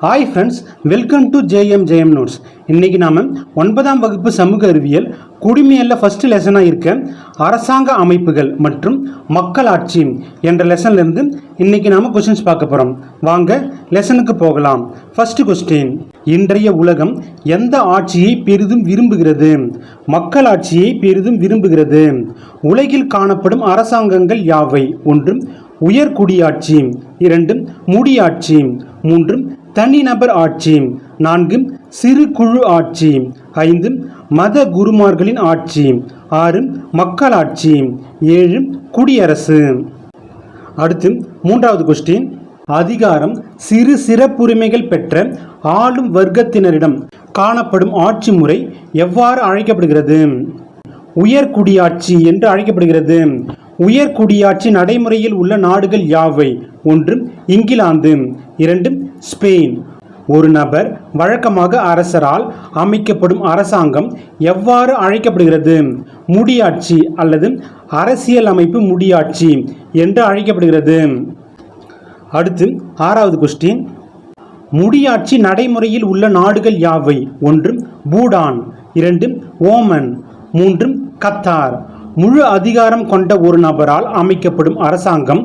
Hi friends, welcome to JM notes. இன்றைக்கி நாம் 9ஆம் வகுப்பு சமூக அறிவியல் குடிமையல்ல ஃபஸ்ட்டு லெசனாக இருக்க அரசாங்க அமைப்புகள் மற்றும் மக்களாட்சி என்ற லெசன்லேருந்து இன்றைக்கி நாம் கொஸ்டின்ஸ் பார்க்க போகிறோம். வாங்க லெசனுக்கு போகலாம். ஃபஸ்ட்டு கொஸ்டின், இன்றைய உலகம் எந்த ஆட்சியை பெரிதும் விரும்புகிறது? மக்களாட்சியை பெரிதும் விரும்புகிறது. உலகில் காணப்படும் அரசாங்கங்கள் யாவை? 1 உயர்குடியாட்சி, 2 முடியாட்சி, 3 தனிநபர் ஆட்சி, 4 சிறு குழு ஆட்சி, 5 மத குருமார்களின் ஆட்சி, 6 மக்களாட்சி, 7 குடியரசு. அடுத்து 3வது கொஸ்டின், அதிகாரம் சிறு சிறப்புரிமைகள் பெற்ற ஆளும் வர்க்கத்தினரிடம் காணப்படும் ஆட்சி முறை எவ்வாறு அழைக்கப்படுகிறது? உயர்குடியாட்சி என்று அழைக்கப்படுகிறது. உயர்குடியாட்சி நடைமுறையில் உள்ள நாடுகள் யாவை? 1 இங்கிலாந்து, 2 ஸ்பெயின். ஒரு நபர், வழக்கமாக அரசரால் அமைக்கப்படும் அரசாங்கம் எவ்வாறு அழைக்கப்படுகிறது? முடியாட்சி அல்லது அரசியல் அமைப்பு முடியாட்சி என்று அழைக்கப்படுகிறது. அடுத்து 6வது கொஸ்டின், முடியாட்சி நடைமுறையில் உள்ள நாடுகள் யாவை? 1 பூடான், 2 ஓமன், 3 கத்தார். முழு அதிகாரம் கொண்ட ஒரு நபரால் அமைக்கப்படும் அரசாங்கம்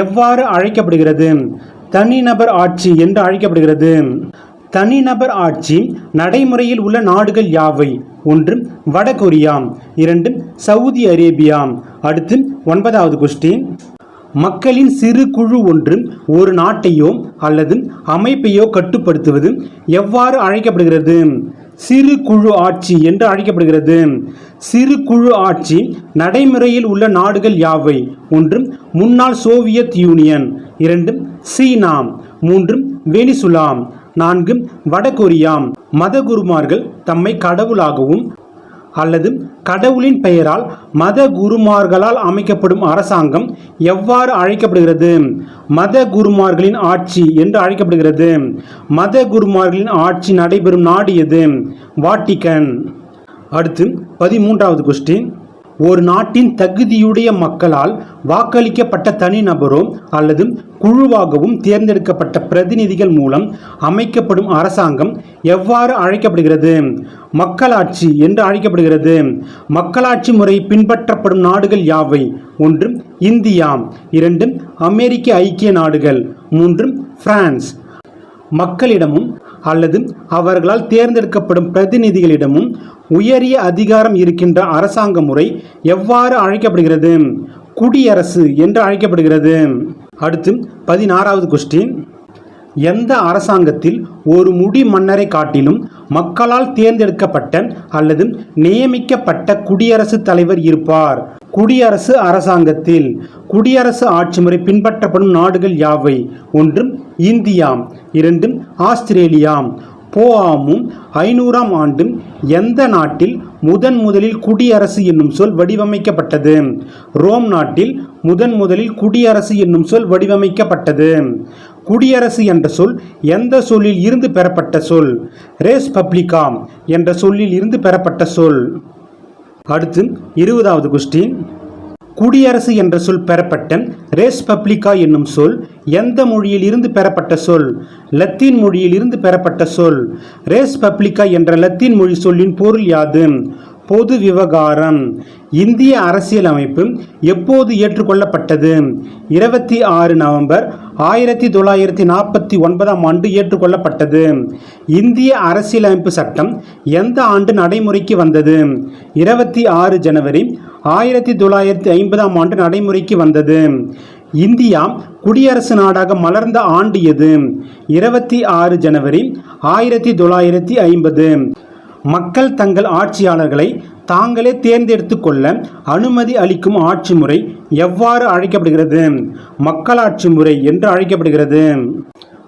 எவ்வாறு அழைக்கப்படுகிறது? தனிநபர் ஆட்சி என்று அழைக்கப்படுகிறது. தனிநபர் ஆட்சி நடைமுறையில் உள்ள நாடுகள் யாவை? 1 வடகொரியா, 2 சவுதி அரேபியா. அடுத்து 9வது கொஸ்டின், மக்களின் சிறு குழு ஒன்று ஒரு நாட்டையோ அல்லது அமைப்பையோ கட்டுப்படுத்துவது எவ்வாறு அழைக்கப்படுகிறது? சிறு குழு ஆட்சி என்று அழைக்கப்படுகிறது. சிறு குழு ஆட்சி நடைமுறையில் உள்ள நாடுகள் யாவை? 1 முன்னாள் சோவியத் யூனியன், 2 சீனா, 3 வெனிசுலா, 4 வடகொரியா. மதகுருமார்கள் தம்மை கடவுளாகவும் அல்லது கடவுளின் பெயரால் மத குருமார்களால் அமைக்கப்படும் அரசாங்கம் எவ்வாறு அழைக்கப்படுகிறது? மத குருமார்களின் ஆட்சி என்று அழைக்கப்படுகிறது. மத குருமார்களின் ஆட்சி நடைபெறும் நாடு எது? வாட்டிகன். அடுத்து 13வது கொஸ்டின், ஒரு நாட்டின் தகுதியுடைய மக்களால் வாக்களிக்கப்பட்ட தனிநபரோ அல்லது குழுவாகவும் தேர்ந்தெடுக்கப்பட்ட பிரதிநிதிகள் மூலம் அமைக்கப்படும் அரசாங்கம் எவ்வாறு அழைக்கப்படுகிறது? மக்களாட்சி என்று அழைக்கப்படுகிறது. மக்களாட்சி முறை பின்பற்றப்படும் நாடுகள் யாவை? 1 இந்தியா, 2 அமெரிக்க ஐக்கிய நாடுகள், 3 பிரான்ஸ். மக்களிடமும் அல்லது அவர்களால் தேர்ந்தெடுக்கப்படும் பிரதிநிதிகளிடமும் உயரிய அதிகாரம் இருக்கின்ற அரசாங்க முறை எவ்வாறு அழைக்கப்படுகிறது? குடியரசு என்று அழைக்கப்படுகிறது. அடுத்து 16வது கொஸ்டின், எந்த அரசாங்கத்தில் ஒரு முடி மன்னரை காட்டிலும் மக்களால் தேர்ந்தெடுக்கப்பட்ட அல்லது நியமிக்கப்பட்ட குடியரசுத் தலைவர் இருப்பார்? குடியரசு அரசாங்கத்தில். குடியரசு ஆட்சி முறை பின்பற்றப்படும் நாடுகள் யாவை? 1 இந்தியா, 2 ஆஸ்திரேலியா. போஆமும் 500ஆம் ஆண்டு எந்த நாட்டில் முதலில் குடியரசு என்னும் சொல் வடிவமைக்கப்பட்டது? ரோம் நாட்டில் முதலில் குடியரசு என்னும் சொல் வடிவமைக்கப்பட்டது. குடியரசு என்ற சொல் எந்த சொல்லில் இருந்து பெறப்பட்ட சொல்? ரெஸ் பப்ளிகா என்ற சொல்லில் இருந்து பெறப்பட்ட சொல். அடுத்து 20வது கொஸ்டின், குடியரசு என்ற சொல் பெறப்பட்ட ரெஸ் பப்ளிகா என்னும் சொல் எந்த மொழியில் இருந்து பெறப்பட்ட சொல்? லத்தீன் மொழியில் இருந்து பெறப்பட்ட சொல். ரெஸ் பப்ளிகா என்ற லத்தீன் மொழி சொல்லின் பொருள் யாது? பொது விவகாரம். இந்திய அரசியலமைப்பு எப்போது ஏற்றுக்கொள்ளப்பட்டது? 26 நவம்பர் 1949ஆம் ஆண்டு ஏற்றுக்கொள்ளப்பட்டது. இந்திய அரசியலமைப்பு சட்டம் எந்த ஆண்டு நடைமுறைக்கு வந்தது? 26 ஜனவரி 1950ஆம் ஆண்டு நடைமுறைக்கு வந்தது. இந்தியா குடியரசு நாடாக மலர்ந்த ஆண்டு எது? 26 ஜனவரி 1950. மக்கள் தங்கள் ஆட்சியாளர்களை தாங்களே தேர்ந்தெடுத்து கொள்ள அனுமதி அளிக்கும் ஆட்சி முறை எவ்வாறு அழைக்கப்படுகிறது? மக்களாட்சி முறை என்று அழைக்கப்படுகிறது.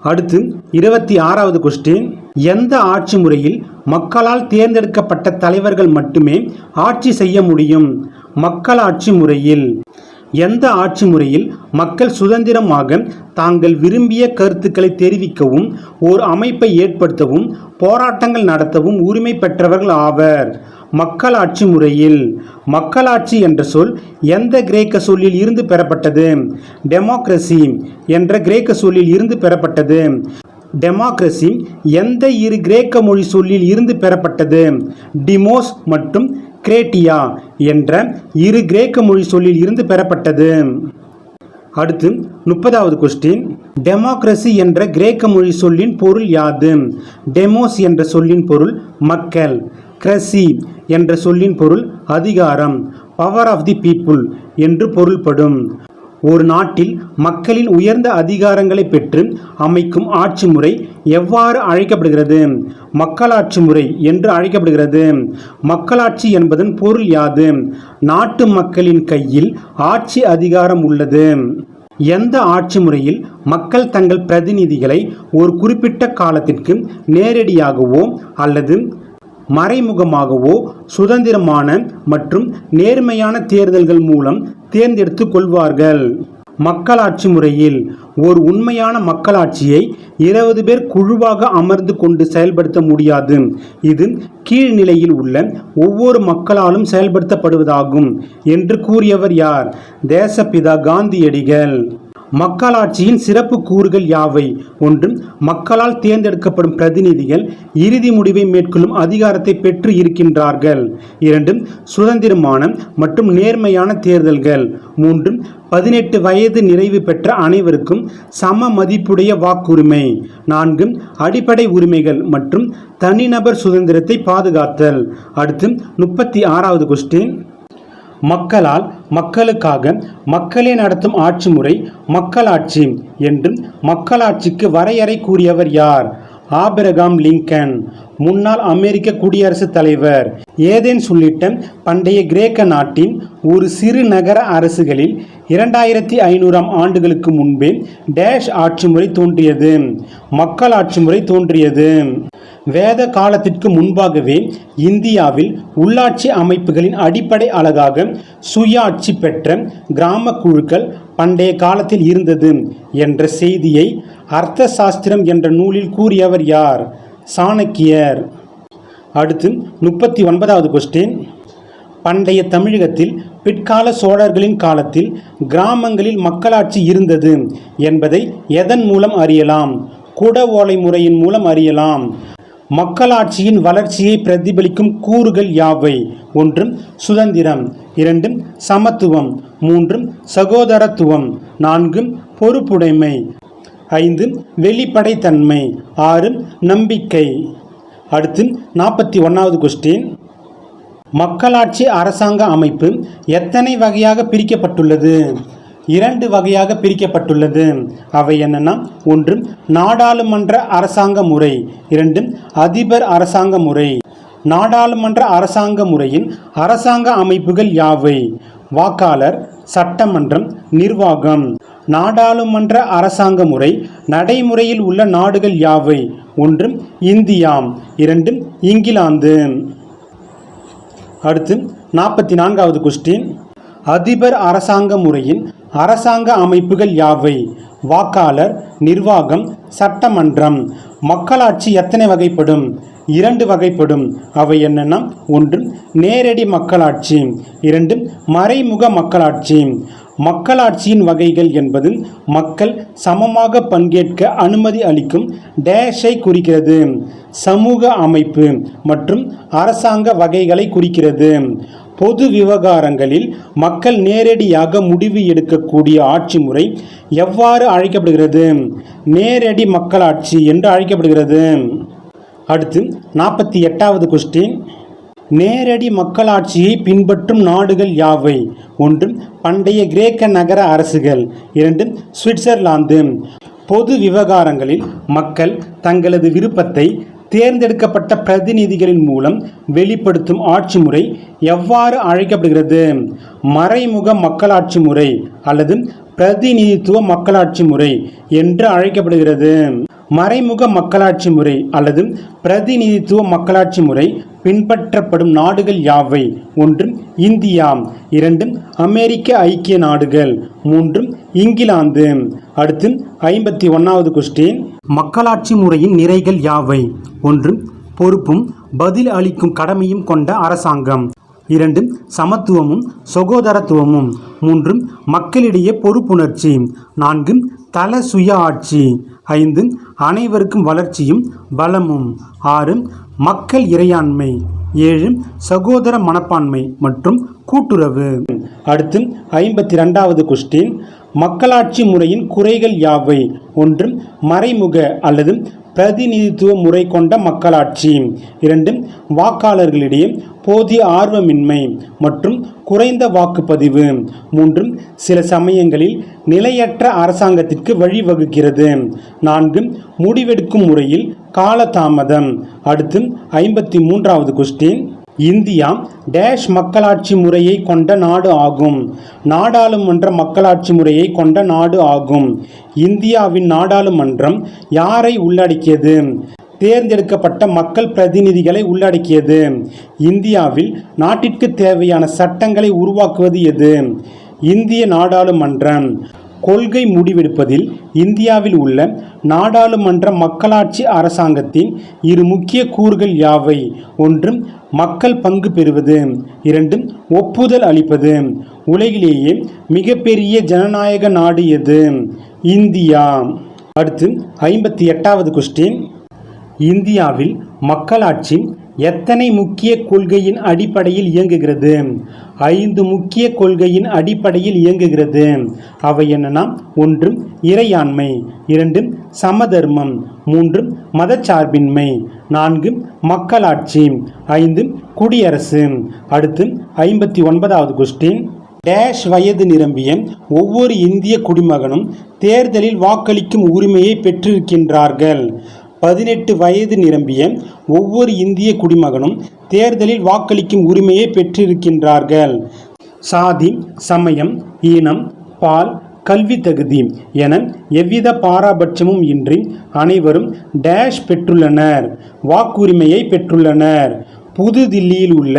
அடுத்து 26வது கொஸ்டின், எந்த ஆட்சி முறையில் மக்களால் தேர்ந்தெடுக்கப்பட்ட தலைவர்கள் மட்டுமே ஆட்சி செய்ய முடியும்? மக்களாட்சி முறையில். எந்த ஆட்சி முறையில் மக்கள் சுதந்திரமாக தாங்கள் விரும்பிய கருத்துக்களை தெரிவிக்கவும் ஓர் அமைப்பை ஏற்படுத்தவும் போராட்டங்கள் நடத்தவும் உரிமை பெற்றவர்கள் ஆவர்? மக்களாட்சி முறையில். மக்களாட்சி என்ற சொல் எந்த கிரேக்க சொல்லில் இருந்து பெறப்பட்டது? டெமோக்ரசி என்ற கிரேக்க சொல்லில் இருந்து பெறப்பட்டது. டெமோக்ரசி எந்த இரு கிரேக்க மொழி சொல்லில் இருந்து பெறப்பட்டது? டிமோஸ் மற்றும் கிரேட்டியா என்ற இரு கிரேக்க மொழி சொல்லில் இருந்து பெறப்பட்டது. அடுத்து 30வது கொஸ்டின். டெமோக்ரசி என்ற கிரேக்க மொழி சொல்லின் பொருள் யாது? டெமோஸ் என்ற சொல்லின் பொருள் மக்கள், கிரசி என்ற சொல்லின் பொருள் அதிகாரம், பவர் ஆஃப் தி பீப்புள் என்று பொருள்படும். ஒரு நாட்டில் மக்களின் உயர்ந்த அதிகாரங்களை பெற்று அமைக்கும் ஆட்சி முறை எவ்வாறு அழைக்கப்படுகிறது? மக்களாட்சி முறை என்று அழைக்கப்படுகிறது. மக்களாட்சி என்பதன் பொருள் யாது? நாட்டு மக்களின் கையில் ஆட்சி அதிகாரம் உள்ளது. எந்த ஆட்சி முறையில் மக்கள் தங்கள் பிரதிநிதிகளை ஒரு குறிப்பிட்ட காலத்திற்கு நேரடியாகவோ அல்லது மறைமுகமாகவோ சுதந்திரமான மற்றும் நேர்மையான தேர்தல்கள் மூலம் தேர்ந்தெடுத்து கொள்வார்கள். மக்களாட்சி முறையில் ஒரு உண்மையான மக்களாட்சியை 20 பேர் குழுவாக அமர்ந்து கொண்டு செயல்படுத்த முடியாது. இது கீழ்நிலையில் உள்ள ஒவ்வொரு மக்களாலும் செயல்படுத்தப்படுவதாகும் என்று கூறியவர் யார்? தேசப்பிதா காந்தியடிகள். மக்களாட்சியின் சிறப்பு கூறுகள் யாவை? 1. மக்களால் தேர்ந்தெடுக்கப்படும் பிரதிநிதிகள் இறுதி முடிவை மேற்கொள்ளும் அதிகாரத்தை பெற்று இருக்கின்றார்கள். 2. சுதந்திரமான மற்றும் நேர்மையான தேர்தல்கள். 3. 18 வயது நிறைவு பெற்ற அனைவருக்கும் சம மதிப்புடைய வாக்குரிமை. 4. அடிப்படை உரிமைகள் மற்றும் தனிநபர் சுதந்திரத்தை பாதுகாத்தல். அடுத்து 36வது கொஸ்டின். மக்களால் மக்களுக்காக மக்களே நடத்தும் ஆட்சி முறை மக்களாட்சி என்றும் மக்களாட்சிக்கு வரையறை கூறியவர் யார்? Abraham Lincoln. முன்னாள் அமெரிக்க குடியரசுத் தலைவர். ஏதென்ஸ் உள்ளிட்ட பண்டைய கிரேக்க நாட்டின் ஒரு சிறு நகர அரசுகளில் 2500ஆம் ஆண்டுகளுக்கு முன்பே டேஷ் ஆட்சி முறை தோன்றியது. மக்களாட்சி முறை தோன்றியது. வேத காலத்திற்கு முன்பாகவே இந்தியாவில் உள்ளாட்சி அமைப்புகளின் அடிப்படை அலகாக சுயாட்சி பெற்ற கிராம குழுக்கள் பண்டைய காலத்தில் இருந்தது என்ற செய்தியை அர்த்த சாஸ்திரம் என்ற நூலில் கூறியவர் யார்? சாணக்கியர். அடுத்து 39வது கொஸ்டின். பண்டைய தமிழகத்தில் பிற்கால சோழர்களின் காலத்தில் கிராமங்களில் மக்களாட்சி இருந்தது என்பதை எதன் மூலம் அறியலாம்? குட ஓலை முறையின் மூலம் அறியலாம். மக்களாட்சியின் வளர்ச்சியை பிரதிபலிக்கும் கூறுகள் யாவை? 1. சுதந்திரம். 2. சமத்துவம். 3. சகோதரத்துவம். 4. பொறுப்புடைமை. 5. வெளிப்படைத்தன்மை. 6. நம்பிக்கை. அடுத்து 41வது கொஸ்டின். மக்களாட்சி அரசாங்க அமைப்பு எத்தனை வகையாக பிரிக்கப்பட்டுள்ளது? 2 வகையாக பிரிக்கப்பட்டுள்ளது. அவை என்னன்னா, 1. நாடாளுமன்ற அரசாங்க முறை. 2. அதிபர் அரசாங்க முறை. நாடாளுமன்ற அரசாங்க முறையின் அரசாங்க அமைப்புகள் யாவை? வாக்காளர், சட்டமன்றம், நிர்வாகம். நாடாளுமன்ற அரசாங்க முறை நடைமுறையில் உள்ள நாடுகள் யாவை? 1. இந்தியா. 2. இங்கிலாந்து. அடுத்து 44வது கொஸ்டின். அதிபர் அரசாங்க முறையின் அரசாங்க அமைப்புகள் யாவை? வாக்காளர், நிர்வாகம், சட்டமன்றம். மக்களாட்சி எத்தனை வகைப்படும்? 2 வகைப்படும். அவை என்னன்னா, 1. நேரடி மக்களாட்சி. 2. மறைமுக மக்களாட்சி. மக்களாட்சியின் வகைகள் என்பது மக்கள் சமமாக பங்கேற்க அனுமதி அளிக்கும் டேஷை குறிக்கிறது. சமூக அமைப்பு மற்றும் அரசாங்க வகைகளை குறிக்கிறது. பொது விவகாரங்களில் மக்கள் நேரடியாக முடிவு எடுக்கக்கூடிய ஆட்சி முறை எவ்வாறு அழைக்கப்படுகிறது? நேரடி மக்களாட்சி என்று அழைக்கப்படுகிறது. அடுத்து 48வது கொஸ்டின். நேரடி மக்களாட்சியை பின்பற்றும் நாடுகள் யாவை? 1. பண்டைய கிரேக்க நகர அரசுகள். 2. சுவிட்சர்லாந்து. பொது விவகாரங்களில் மக்கள் தங்களது விருப்பத்தை தேர்ந்தெடுக்கப்பட்ட பிரதிநிதிகளின் மூலம் வெளிப்படுத்தும் ஆட்சி முறை எவ்வாறு அழைக்கப்படுகிறது? மறைமுக மக்களாட்சி முறை அல்லது பிரதிநிதித்துவ மக்களாட்சி முறை என்று அழைக்கப்படுகிறது. மறைமுக மக்களாட்சி முறை அல்லது பிரதிநிதித்துவ மக்களாட்சி முறை பின்பற்றப்படும் நாடுகள் யாவை? 1. இந்தியா. 2. அமெரிக்க ஐக்கிய நாடுகள். 3. இங்கிலாந்து. அடுத்து 51வது கொஸ்டின். மக்களாட்சி முறையின் நிறைகள் யாவை? 1. பொறுப்பும் பதில் அளிக்கும் கடமையும் கொண்ட அரசாங்கம். 2. சமத்துவமும் சகோதரத்துவமும். 3. மக்களிடையே பொறுப்புணர்ச்சி. 4. தல சுய ஆட்சி. 5 அனைவருக்கும் வளர்ச்சியும் வளமும். 6 மக்கள் இறையாண்மை. 7 சகோதர மனப்பான்மை மற்றும் கூட்டுறவு. அடுத்து 52வது கொஸ்டின். மக்களாட்சி முறையின் குறைகள் யாவை? 1 மறைமுக அல்லது பிரதிநிதித்துவ முறை கொண்ட மக்களாட்சி. 2 வாக்காளர்களிடையே போதிய ஆர்வமின்மை மற்றும் குறைந்த வாக்குப்பதிவு. 3 சில சமயங்களில் நிலையற்ற அரசாங்கத்திற்கு வழிவகுக்கிறது. 4 முடிவெடுக்கும் முறையில் காலதாமதம். அடுத்து 53வது கொஸ்டின். இந்தியா டேஷ் மக்களாட்சி முறையை கொண்ட நாடு ஆகும். நாடாளுமன்ற மக்களாட்சி முறையை கொண்ட நாடு ஆகும். இந்தியாவின் நாடாளுமன்றம் யாரை உள்ளடக்கியது? தேர்ந்தெடுக்கப்பட்ட மக்கள் பிரதிநிதிகளை உள்ளடக்கியது. இந்தியாவில் நாட்டிற்கு தேவையான சட்டங்களை உருவாக்குவது எது? இந்திய நாடாளுமன்றம். கொள்கை முடிவெடுப்பதில் இந்தியாவில் உள்ள நாடாளுமன்ற மக்களாட்சி அரசாங்கத்தின் 2 முக்கிய கூறுகள் யாவை? 1 மக்கள் பங்கு பெறுவது. 2 ஒப்புதல் அளிப்பது. உலகிலேயே மிகப்பெரிய ஜனநாயக நாடு எது? இந்தியா. அடுத்து 58வது கொஸ்டின். இந்தியாவில் மக்களாட்சி எத்தனை முக்கிய கொள்கையின் அடிப்படையில் இயங்குகிறது? 5 முக்கிய கொள்கையின் அடிப்படையில் இயங்குகிறது. அவை என்னன்னா? 1 இறையாண்மை. 2 சமதர்மம். 3 மதச்சார்பின்மை. 4 மக்களாட்சி. 5 குடியரசு. அடுத்து 59வது கொஸ்டின். டேஷ் வயது நிரம்பிய ஒவ்வொரு இந்திய குடிமகனும் தேர்தலில் வாக்களிக்கும் உரிமையை பெற்றிருக்கின்றார்கள். 18 வயது நிரம்பிய ஒவ்வொரு இந்திய குடிமகனும் தேர்தலில் வாக்களிக்கும் உரிமையை பெற்றிருக்கின்றார்கள். சாதி, சமயம், ஈனம், பால், கல்வி தகுதி என எவ்வித பாராபட்சமும் இன்றி அனைவரும் டேஷ் பெற்றுள்ளனர், வாக்குரிமையை பெற்றுள்ளனர். புது தில்லியில் உள்ள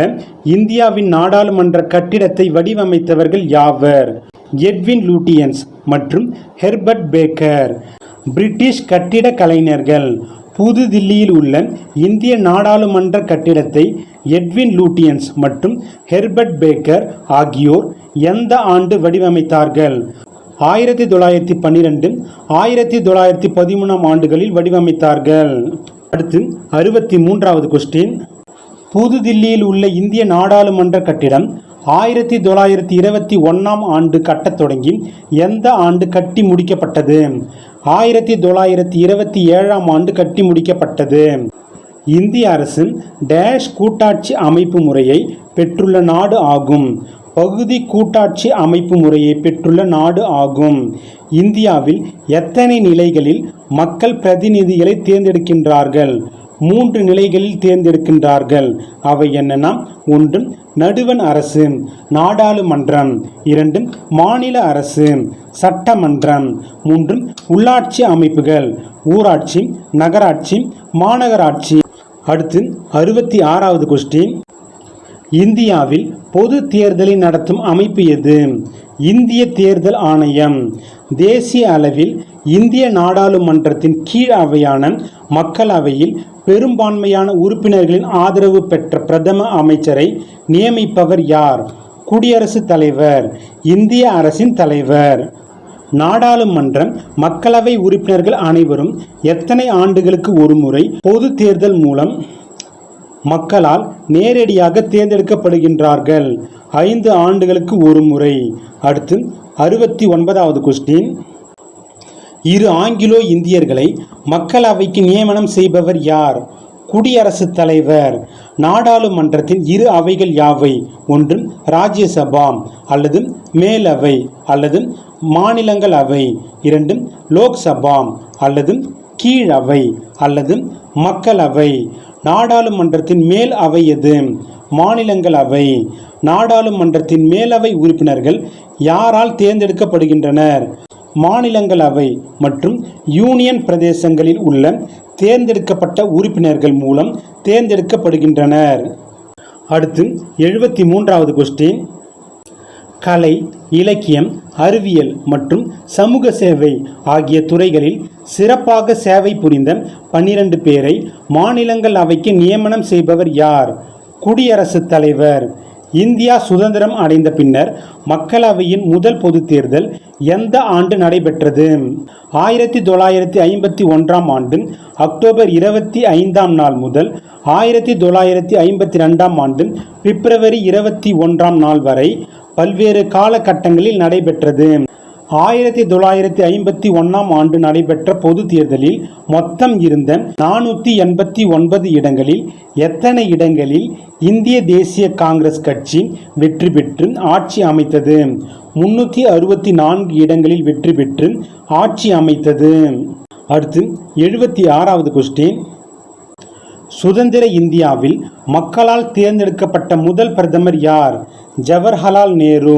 இந்தியாவின் நாடாளுமன்ற கட்டிடத்தை வடிவமைத்தவர்கள் யாவர்? எட்வின் லூட்டியன்ஸ் மற்றும் ஹெர்பர்ட் பேக்கர். பிரிட்டிஷ் கட்டிட கலைஞர்கள். புது தில்லியில் உள்ள இந்திய நாடாளுமன்ற கட்டிடத்தை எட்வின் லூட்டியன்ஸ் மற்றும் ஹெர்பர்ட் பேக்கர் ஆகியோர் எந்த ஆண்டு வடிவமைத்தார்கள்? 1912, 1913 ஆண்டுகளில் வடிவமைத்தார்கள். அடுத்து 63வது கொஸ்டின். புது தில்லியில் உள்ள இந்திய நாடாளுமன்ற கட்டிடம் 1921 ஆண்டு கட்டத் தொடங்கி எந்த ஆண்டு கட்டி முடிக்கப்பட்டது? 1927 ஆண்டு கட்டி முடிக்கப்பட்டது. இந்திய அரசு டேஷ் கூட்டாட்சி அமைப்பு முறையை பெற்றுள்ள நாடு ஆகும். பகுதி கூட்டாட்சி அமைப்பு முறையை பெற்றுள்ள நாடு ஆகும். இந்தியாவில் எத்தனை நிலைகளில் மக்கள் பிரதிநிதிகளை தேர்ந்தெடுக்கின்றார்கள்? 3 நிலைகளில் தேர்ந்தெடுக்கின்றார்கள். அவை என்னன்னா? 1 நடுவண் அரசு, நாடாளுமன்றம். 2 மாநில அரசு, சட்டமன்றம். 3 உள்ளாட்சி அமைப்புகள், ஊராட்சி, நகராட்சி, மாநகராட்சி. அடுத்து 66வது கொஸ்டின். இந்தியாவில் பொது தேர்தலை நடத்தும் அமைப்பு எது? இந்திய தேர்தல் ஆணையம். தேசிய அளவில் இந்திய நாடாளுமன்றத்தின் கீழ் அவையான மக்களவையில் பெரும்பான்மையான உறுப்பினர்களின் ஆதரவு பெற்ற பிரதம அமைச்சரை நியமிப்பவர் யார்? குடியரசுத் தலைவர், இந்திய அரசின் தலைவர். நாடாளுமன்றம் மக்களவை உறுப்பினர்கள் அனைவரும் எத்தனை ஆண்டுகளுக்கு ஒருமுறை பொது தேர்தல் மூலம் மக்களால் நேரடியாக தேர்ந்தெடுக்கப்படுகின்றார்கள்? 5 ஆண்டுகளுக்கு ஒரு முறை. அடுத்து 69வது கொஸ்டின். 2 ஆங்கிலோ இந்தியர்களை மக்களவைக்கு நியமனம் செய்பவர் யார்? குடியரசுத் தலைவர். நாடாளுமன்றத்தின் 2 அவைகள் யாவை? 1 ராஜ்யசபா அல்லது மேலவை அல்லது மாநிலங்களவை. 2 லோக்சபா அல்லது கீழவை அல்லது மக்களவை. நாடாளுமன்றத்தின் மேல் அவை எது? மாநிலங்களவை. நாடாளுமன்றத்தின் மேலவை உறுப்பினர்கள் யாரால் தேர்ந்தெடுக்கப்படுகின்றனர்? மாநிலங்களவை மற்றும் யூனியன் பிரதேசங்களில் உள்ள தேர்ந்தெடுக்கப்பட்ட உறுப்பினர்கள் மூலம் தேர்ந்தெடுக்கப்படுகின்றனர். அடுத்து 73வது கொஸ்டின். கலை, இலக்கியம், அறிவியல் மற்றும் சமூக சேவை ஆகிய துறைகளில் சிறப்பாக சேவை புரிந்த 12 பேரை மாநிலங்களவைக்கு நியமனம் செய்பவர் யார்? குடியரசுத் தலைவர். இந்தியா சுதந்திரம் அடைந்த பின்னர் மக்களவையின் முதல் பொதுத் தேர்தல் எந்த ஆண்டு நடைபெற்றது? 1951ஆம் ஆண்டு அக்டோபர் 25ஆம் நாள் முதல் 1952ஆம் ஆண்டு பிப்ரவரி 21ஆம் நாள் வரை பல்வேறு காலகட்டங்களில் நடைபெற்றது. 1951ஆம் ஆண்டு நடைபெற்ற பொது தேர்தலில் மொத்தம் இருந்த 489 இடங்களில் எத்தனை இடங்களில் இந்திய தேசிய காங்கிரஸ் கட்சி வெற்றி பெற்று ஆட்சி அமைத்தது? 364 இடங்களில் வெற்றி பெற்று ஆட்சி அமைத்தது. அடுத்து 76வது கொஸ்டின். சுதந்திர இந்தியாவில் மக்களால் தேர்ந்தெடுக்கப்பட்ட முதல் பிரதமர் யார்? ஜவஹர்லால் நேரு.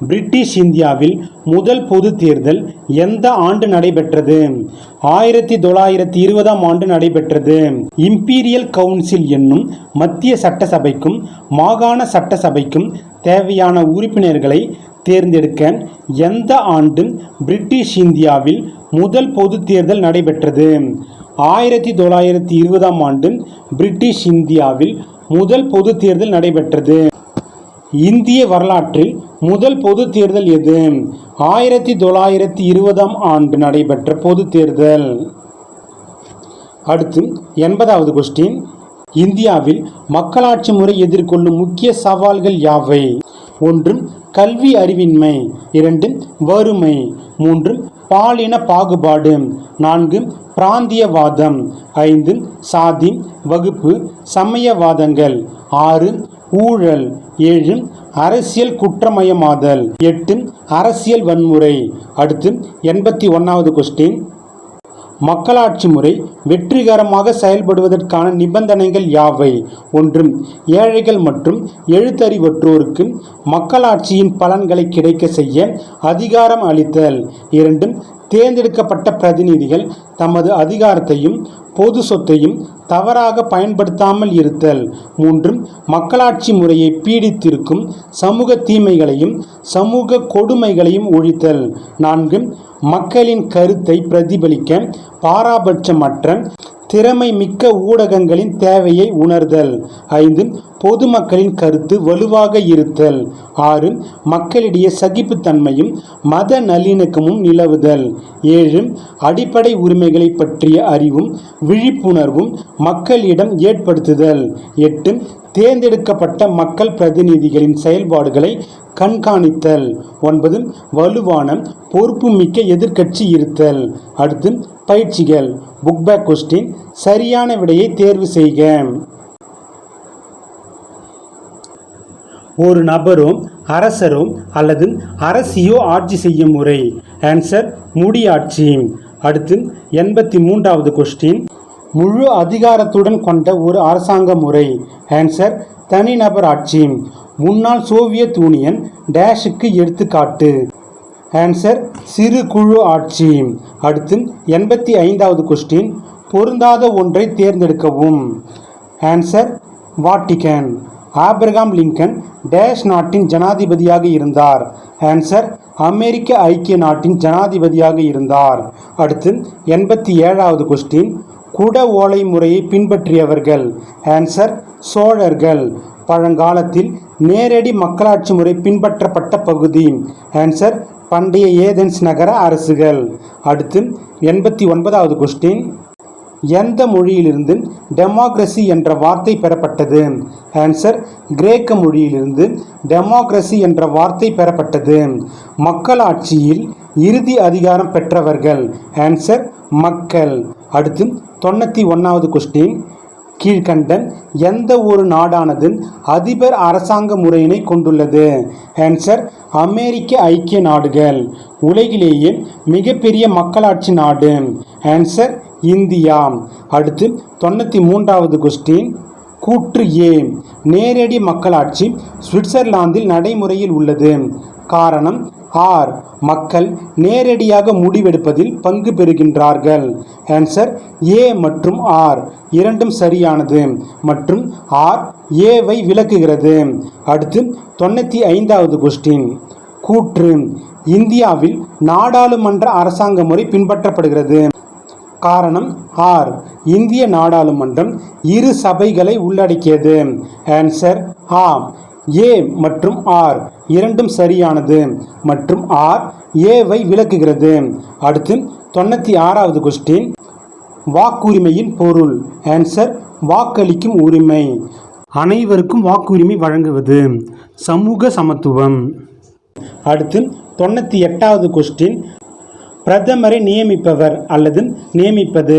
பிரிட்டிஷ் இந்தியாவில் முதல் பொது தேர்தல் எந்த ஆண்டு நடைபெற்றது? 1920ஆம் ஆண்டு நடைபெற்றது. இம்பீரியல் கவுன்சில் என்னும் மத்திய சட்டசபைக்கும் மாகாண சட்டசபைக்கும் தேவையான உறுப்பினர்களை தேர்ந்தெடுக்க எந்த ஆண்டு பிரிட்டிஷ் இந்தியாவில் முதல் பொது தேர்தல் நடைபெற்றது? 1920ஆம் ஆண்டு பிரிட்டிஷ் இந்தியாவில் முதல் பொது தேர்தல் நடைபெற்றது. இந்திய வரலாற்றில் முதல் பொது தேர்தல் எது? 1920ஆம் ஆண்டு நடைபெற்ற பொது தேர்தல். அடுத்து 80வது கொஸ்டின். இந்தியாவில் மக்களாட்சி முறை எதிர்கொள்ளும் முக்கிய சவால்கள் யாவை? 1 கல்வி அறிவின்மை, 2 வறுமை, 3 பாலின பாகுபாடு, 4 பிராந்தியவாதம், 5 சாதி வகுப்பு சமயவாதங்கள், 6 ஊழல், 7 அரசியல் குற்றமயமாதல், 8 அரசியல் வன்முறை. அடுத்து 81வது கொஸ்டின். மக்களாட்சி முறை வெற்றிகரமாக செயல்படுவதற்கான நிபந்தனைகள் யாவை? 1 ஏழைகள் மற்றும் எழுத்தறிவற்றோருக்கு மக்களாட்சியின் பலன்களை கிடைக்க செய்ய அதிகாரம் அளித்தல். 2 தேர்ந்தெடுக்கப்பட்ட பிரதிநிதிகள் தமது அதிகாரத்தையும் பொது சொத்தையும் தவறாக பயன்படுத்தாமல் இருத்தல். 3 மக்களாட்சி முறையை பீடித்திருக்கும் சமூக தீமைகளையும் சமூக கொடுமைகளையும் ஒழித்தல். 4 மக்களின் கருத்தை பிரதிபலிக்க பாராபட்சமற்ற திறமை மிக்க ஊடகங்களின் தேவையை உணர்தல். 5 பொதுமக்களின் கருத்து வலுவாக இருத்தல். 6 மக்களிடையே சகிப்புத்தன்மையும் மத நல்லிணக்கமும் நிலவுதல். 7 அடிப்படை உரிமைகளை பற்றிய அறிவும் விழிப்புணர்வும் மக்களிடம் ஏற்படுத்துதல். 8 தேர்ந்தெடுக்கப்பட்ட மக்கள் பிரதிநிதிகளின் செயல்பாடுகளை கண்காணித்தல். 9 வலுவான பொறுப்புமிக்க எதிர்க்கட்சி இருத்தல். அடுத்து பயிற்சிகள். Book back question. சரியான விடையை தேர்வு செய்க. ஒரு நபரோ அரசரோ அல்லது அரசியோ ஆட்சி செய்யும் முறை. ஆன்சர் முடியாட்சி. அடுத்து 83வது கொஸ்டின். முழு அதிகாரத்துடன் கொண்ட ஒரு அரசாங்க முறை. ஆன்சர் தனிநபர் ஆட்சி. முன்னாள் சோவியத் யூனியன் டேஷுக்கு எடுத்துக்காட்டு. ஆன்சர் சிறு குழு ஆட்சி. அடுத்து 85வது கொஸ்டின். பொருந்தாத ஒன்றை தேர்ந்தெடுக்கவும். Answer Vatican. Abraham Lincoln dash நாட்டின் ஜனாதிபதியாக இருந்தார். ஆன்சர் அமெரிக்க ஐக்கிய நாட்டின் ஜனாதிபதியாக இருந்தார். அடுத்து 87வது கொஸ்டின். குட ஓலை முறையை பின்பற்றியவர்கள். ஆன்சர் சோழர்கள். பழங்காலத்தில் நேரடி மக்களாட்சி முறை பின்பற்றப்பட்ட பகுதி. ஆன்சர் பண்டைய ஏதென்ஸ் நகர அரசுகள். அடுத்து 89வது கொஸ்டின். எந்த மொழியிலிருந்து டெமோக்ரஸி என்ற வார்த்தை பெறப்பட்டது? ஆன்சர் கிரேக்க மொழியிலிருந்து டெமோக்ரஸி என்ற வார்த்தை பெறப்பட்டது. மக்களாட்சியில் இறுதி அதிகாரம் பெற்றவர்கள். ஆன்சர் மக்கள். அடுத்து 91வது கொஸ்டின். கீழ்கண்ட எந்த ஒரு நாடானது அதிபர் அரசாங்க முறையினை கொண்டுள்ளது? ஆன்சர் அமெரிக்க ஐக்கிய நாடுகள். உலகிலேயே மிகப்பெரிய மக்களாட்சி நாடு. Answer India. அடுத்து 93வது கொஸ்டின். கூற்று ஏ. நேரடி மக்களாட்சி சுவிட்சர்லாந்தில் நடைமுறையில் உள்ளது. காரணம் ஆர். மக்கள் நேரடியாக முடிவெடுப்பதில் பங்கு பெறுகின்றார்கள். ஆன்சர் ஏ மற்றும் ஆர் இரண்டும் சரியானது மற்றும் ஆர் ஏவை விளக்குகிறது. அடுத்து 95வது கொஸ்டின். கூற்று இந்தியாவில் நாடாளுமன்ற அரசாங்க முறை பின்பற்றப்படுகிறது. காரணம் ஆர். இந்திய நாடாளுமன்றம் இரு சபைகளை உள்ளடக்கியது. ஆன்சர் ஆ. ஏ மற்றும் ஆர் இரண்டும் சரியானது மற்றும் ஆர் ஏவை விளக்குகிறது. அடுத்து 96வது கொஸ்டின். வாக்குரிமையின் பொருள். ஆன்சர் வாக்களிக்கும் உரிமை. அனைவருக்கும் வாக்குரிமை வழங்குவது. சமூக சமத்துவம். அடுத்து 98வது கொஸ்டின். பிரதமரை நியமிப்பவர் அல்லது நியமிப்பது.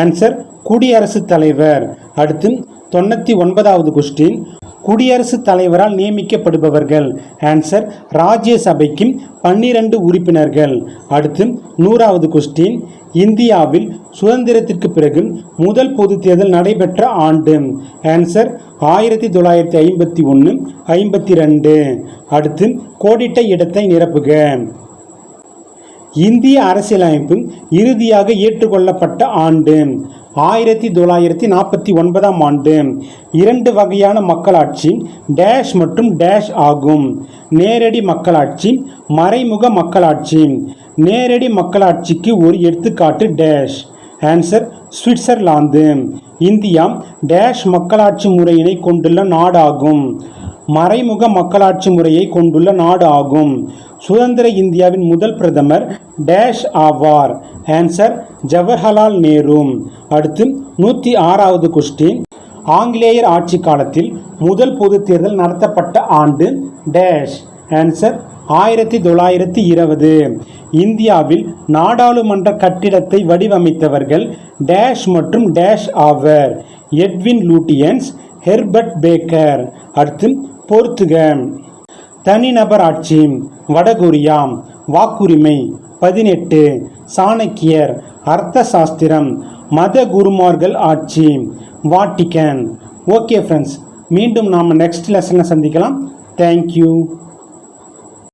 ஆன்சர் குடியரசுத் தலைவர். அடுத்து 99வது கொஸ்டின். குடியரசுத் தலைவரால் நியமிக்கப்படுபவர்கள். ஆன்சர் ராஜ்யசபைக்கு 12 உறுப்பினர்கள். அடுத்து 100வது கொஸ்டின். இந்தியாவில் சுதந்திரத்திற்கு பிறகு முதல் பொது தேர்தல் நடைபெற்ற ஆண்டு. ஆன்சர் 1951 52. அடுத்து கோடிட்ட இடத்தை நிரப்புக. இந்திய அரசியலமைப்பு இறுதியாக ஏற்றுக்கொள்ளப்பட்ட ஆண்டு 1949ஆம் ஆண்டு. 2 வகையான மக்களாட்சி டேஷ் மற்றும் டேஷ் ஆகும். நேரடி மக்களாட்சி, மறைமுக மக்களாட்சி. நேரடி மக்களாட்சிக்கு ஒரு எடுத்துக்காட்டு dash. Answer Switzerland. India dash மக்களாட்சி முறையினை கொண்டுள்ள நாடாகும். மறைமுக மக்களாட்சி முறையை கொண்டுள்ள நாடு ஆகும். சுதந்திர இந்தியாவின் முதல் பிரதமர் டேஷ் ஆவார். ஆன்சர் ஜவஹர்லால் நேரு. அடுத்து 106வது கொஸ்டின். ஆங்கிலேயர் ஆட்சி காலத்தில் முதல் பொது தேர்தல் நடத்தப்பட்ட ஆண்டு டேஷ். ஆன்சர் 1920. இந்தியாவில் நாடாளுமன்ற கட்டிடத்தை வடிவமைத்தவர்கள் டேஷ் மற்றும் டேஷ் ஆவர். Edwin Lutyens, Herbert Baker. அடுத்து போர்த்துகல். தனிநபர் ஆட்சி வடகொரியா. வாக்குரிமை 18. சாணக்கியர். அர்த்த சாஸ்திரம். மத குருமார்கள் ஆட்சி வாட்டிகன். ஓகே ஃப்ரெண்ட்ஸ், மீண்டும் நாம் நெக்ஸ்ட் லெசனில் சந்திக்கலாம். தேங்க்யூ.